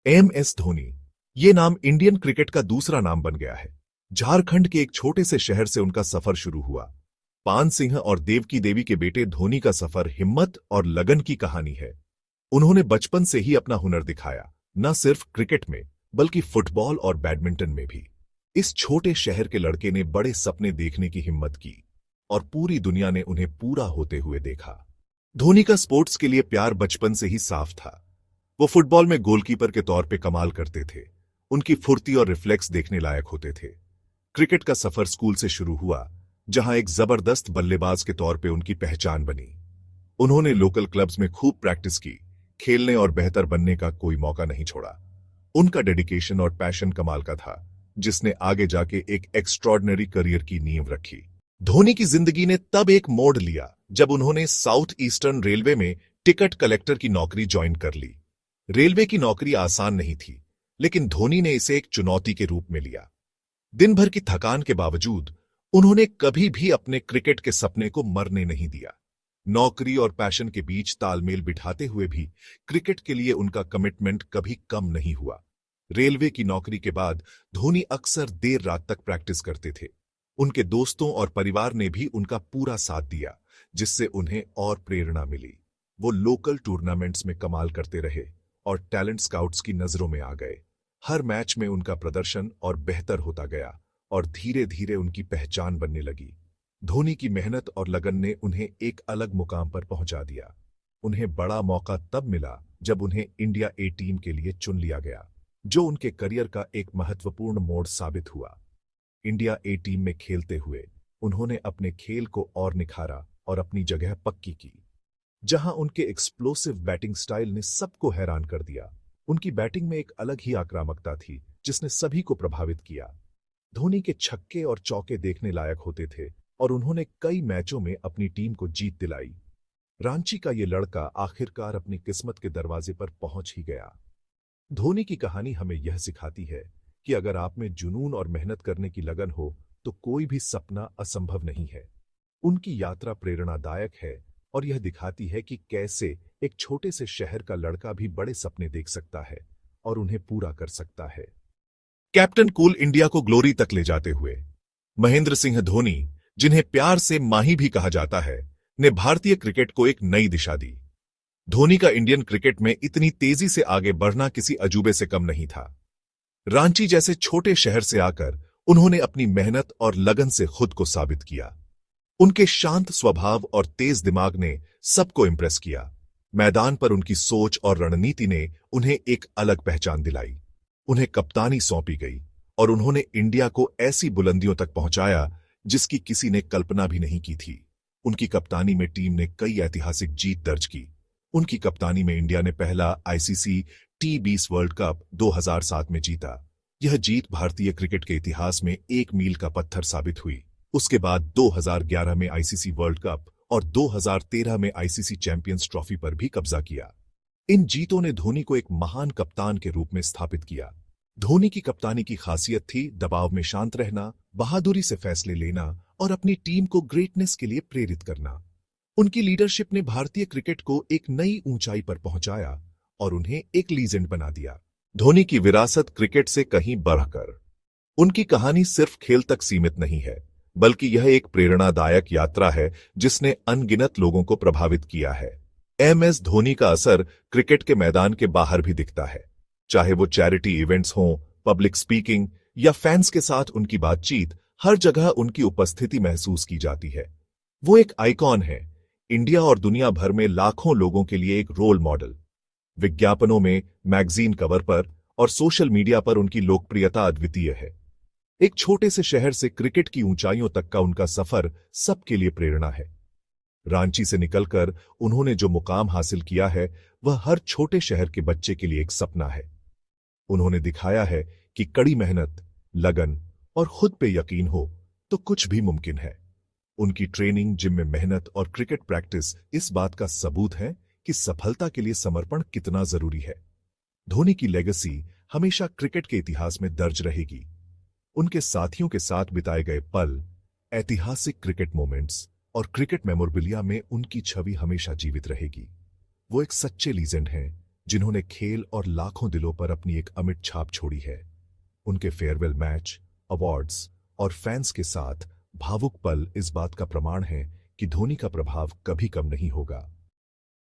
MS Dhoni, ये नाम Indian cricket का दूसरा नाम बन गया है। झारखंड के एक छोटे से शहर से उनका सफर शुरू हुआ। पान सिंह और देवकी देवी के बेटे धोनी का सफर हिम्मत और लगन की कहानी है। उन्होंने बचपन से ही अपना हुनर दिखाया, न सिर्फ क्रिकेट में बल्कि फुटबॉल और बैडमिंटन में भी। इस छोटे शहर के लड़के ने बड़े सपने देखने की हिम्मत की और पूरी दुनिया ने उन्हें पूरा होते हुए देखा। धोनी का स्पोर्ट्स के लिए प्यार बचपन से ही साफ था। वो फुटबॉल में गोलकीपर के तौर पे कमाल करते थे। उनकी फुर्ती और रिफ्लेक्स देखने लायक होते थे। क्रिकेट का सफर स्कूल से शुरू हुआ, जहां एक जबरदस्त बल्लेबाज के तौर पे उनकी पहचान बनी। उन्होंने लोकल क्लब्स में खूब प्रैक्टिस की, खेलने और बेहतर बनने का कोई मौका नहीं छोड़ा। उनका डेडिकेशन और पैशन कमाल का था, जिसने आगे जाके एक एक्स्ट्रॉर्डिनरी करियर की नींव रखी। धोनी की जिंदगी ने तब एक मोड़ लिया जब उन्होंने साउथ ईस्टर्न रेलवे में टिकट कलेक्टर की नौकरी ज्वाइन कर ली। रेलवे की नौकरी आसान नहीं थी, लेकिन धोनी ने इसे एक चुनौती के रूप में लिया। दिन भर की थकान के बावजूद उन्होंने कभी भी अपने क्रिकेट के सपने को मरने नहीं दिया। नौकरी और पैशन के बीच तालमेल बिठाते हुए भी क्रिकेट के लिए उनका कमिटमेंट कभी कम नहीं हुआ। रेलवे की नौकरी के बाद धोनी अक्सर देर रात तक प्रैक्टिस करते थे। उनके दोस्तों और परिवार ने भी उनका पूरा साथ दिया, जिससे उन्हें और प्रेरणा मिली। वो लोकल टूर्नामेंट्स में कमाल करते रहे और टैलेंट स्काउट्स की नजरों में आ गए। हर मैच में उनका प्रदर्शन और बेहतर होता गया और धीरे धीरे उनकी पहचान बनने लगी। धोनी की मेहनत और लगन ने उन्हें एक अलग मुकाम पर पहुंचा दिया। उन्हें बड़ा मौका तब मिला जब उन्हें इंडिया ए टीम के लिए चुन लिया गया, जो उनके करियर का एक महत्वपूर्ण मोड़ साबित हुआ। इंडिया ए टीम में खेलते हुए उन्होंने अपने खेल को और निखारा और अपनी जगह पक्की की, जहां उनके एक्सप्लोसिव बैटिंग स्टाइल ने सबको हैरान कर दिया। उनकी बैटिंग में एक अलग ही आक्रामकता थी, जिसने सभी को प्रभावित किया। धोनी के छक्के और चौके देखने लायक होते थे और उन्होंने कई मैचों में अपनी टीम को जीत दिलाई। रांची का ये लड़का आखिरकार अपनी किस्मत के दरवाजे पर पहुंच ही गया। धोनी की कहानी हमें यह सिखाती है कि अगर आप में जुनून और मेहनत करने की लगन हो तो कोई भी सपना असंभव नहीं है। उनकी यात्रा प्रेरणादायक है और यह दिखाती है कि कैसे एक छोटे से शहर का लड़का भी बड़े सपने देख सकता है और उन्हें पूरा कर सकता है। कैप्टन कूल इंडिया को ग्लोरी तक ले जाते हुए महेंद्र सिंह धोनी, जिन्हें प्यार से माही भी कहा जाता है, ने भारतीय क्रिकेट को एक नई दिशा दी। धोनी का इंडियन क्रिकेट में इतनी तेजी से आगे बढ़ना किसी अजूबे से कम नहीं था। रांची जैसे छोटे शहर से आकर उन्होंने अपनी मेहनत और लगन से खुद को साबित किया। उनके शांत स्वभाव और तेज दिमाग ने सबको इंप्रेस किया। मैदान पर उनकी सोच और रणनीति ने उन्हें एक अलग पहचान दिलाई। उन्हें कप्तानी सौंपी गई और उन्होंने इंडिया को ऐसी बुलंदियों तक पहुंचाया जिसकी किसी ने कल्पना भी नहीं की थी। उनकी कप्तानी में टीम ने कई ऐतिहासिक जीत दर्ज की। उनकी कप्तानी में इंडिया ने पहला ICC T20 वर्ल्ड कप 2007 में जीता। यह जीत भारतीय क्रिकेट के इतिहास में एक मील का पत्थर साबित हुई। उसके बाद 2011 में ICC वर्ल्ड कप और 2013 में ICC चैंपियंस ट्रॉफी पर भी कब्जा किया। इन जीतों ने धोनी को एक महान कप्तान के रूप में स्थापित किया। धोनी की कप्तानी की खासियत थी दबाव में शांत रहना, बहादुरी से फैसले लेना और अपनी टीम को ग्रेटनेस के लिए प्रेरित करना। उनकी लीडरशिप ने भारतीय क्रिकेट को एक नई ऊंचाई पर पहुंचाया और उन्हें एक लीजेंड बना दिया। धोनी की विरासत क्रिकेट से कहीं बढ़कर उनकी कहानी सिर्फ खेल तक सीमित नहीं है, बल्कि यह एक प्रेरणादायक यात्रा है जिसने अनगिनत लोगों को प्रभावित किया है। MS धोनी का असर क्रिकेट के मैदान के बाहर भी दिखता है, चाहे वो चैरिटी इवेंट्स हों, पब्लिक स्पीकिंग या फैंस के साथ उनकी बातचीत, हर जगह उनकी उपस्थिति महसूस की जाती है। वो एक आइकॉन है, इंडिया और दुनिया भर में लाखों लोगों के लिए एक रोल मॉडल। विज्ञापनों में, मैगजीन कवर पर और सोशल मीडिया पर उनकी लोकप्रियता अद्वितीय है। एक छोटे से शहर से क्रिकेट की ऊंचाइयों तक का उनका सफर सबके लिए प्रेरणा है। रांची से निकलकर उन्होंने जो मुकाम हासिल किया है, वह हर छोटे शहर के बच्चे के लिए एक सपना है। उन्होंने दिखाया है कि कड़ी मेहनत, लगन और खुद पे यकीन हो तो कुछ भी मुमकिन है। उनकी ट्रेनिंग, जिम में मेहनत और क्रिकेट प्रैक्टिस इस बात का सबूत है कि सफलता के लिए समर्पण कितना जरूरी है। धोनी की लेगेसी हमेशा क्रिकेट के इतिहास में दर्ज रहेगी। उनके साथियों के साथ बिताए गए पल, ऐतिहासिक क्रिकेट मोमेंट्स और क्रिकेट मेमोरेबिलिया में उनकी छवि हमेशा जीवित रहेगी। वो एक सच्चे लीजेंड हैं जिन्होंने खेल और लाखों दिलों पर अपनी एक अमिट छाप छोड़ी है। उनके फेयरवेल मैच, अवार्ड्स और फैंस के साथ भावुक पल इस बात का प्रमाण है कि धोनी का प्रभाव कभी कम नहीं होगा।